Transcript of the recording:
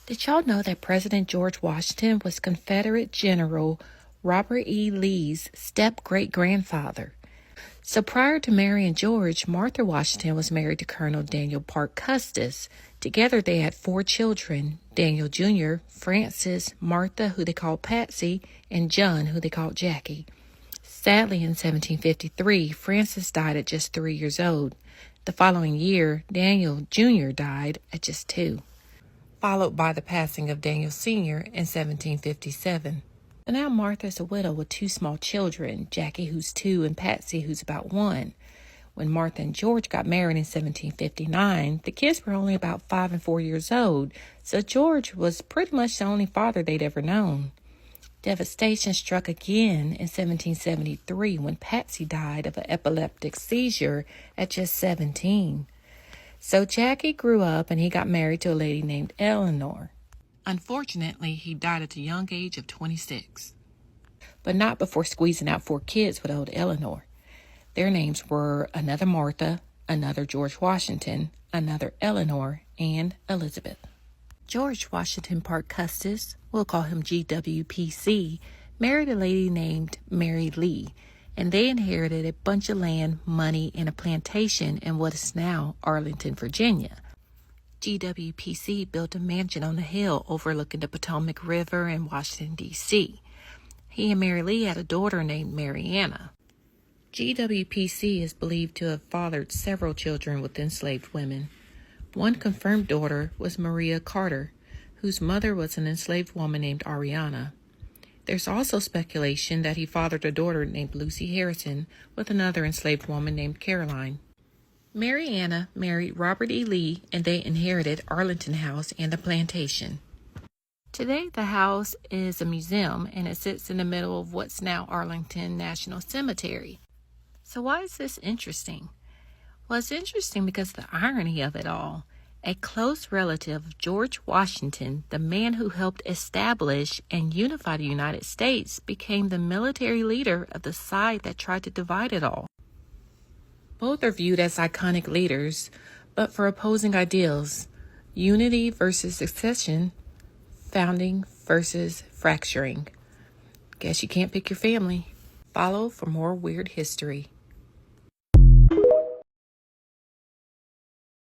Did y'all know that President George Washington was Confederate General Robert E. Lee's step-great-grandfather? So prior to marrying George, Martha Washington was married to Colonel Daniel Parke Custis. Together they had 4 children: Daniel Jr., Francis, Martha, who they called Patsy, and John, who they called Jackie. Sadly, in 1753, Francis died at just 3 years old. The following year, Daniel Jr. died at just 2, followed by the passing of Daniel Sr. in 1757. So now Martha is a widow with 2 small children, Jackie, who's 2, and Patsy, who's about 1. When Martha and George got married in 1759, the kids were only about 5 and 4 years old, so George was pretty much the only father they'd ever known. Devastation struck again in 1773 when Patsy died of an epileptic seizure at just 17. So Jackie grew up and he got married to a lady named Eleanor. Unfortunately, he died at the young age of 26, but not before squeezing out 4 kids with old Eleanor. Their names were another Martha, another George Washington, another Eleanor, and Elizabeth. George Washington Parke Custis, we'll call him GWPC, married a lady named Mary Lee, and they inherited a bunch of land, money, and a plantation in what is now Arlington, Virginia. GWPC built a mansion on the hill overlooking the Potomac River in Washington, D.C. He and Mary Lee had a daughter named Mariana. GWPC is believed to have fathered several children with enslaved women. One confirmed daughter was Maria Carter, whose mother was an enslaved woman named Ariana. There's also speculation that he fathered a daughter named Lucy Harrison with another enslaved woman named Caroline. Mariana married Robert E. Lee, and they inherited Arlington House and the plantation. Today, the house is a museum, and it sits in the middle of what's now Arlington National Cemetery. So why is this interesting? Well, it's interesting because of the irony of it all. A close relative of George Washington, the man who helped establish and unify the United States, became the military leader of the side that tried to divide it all. Both are viewed as iconic leaders, but for opposing ideals: unity versus secession, founding versus fracturing. Guess you can't pick your family. Follow for more weird history.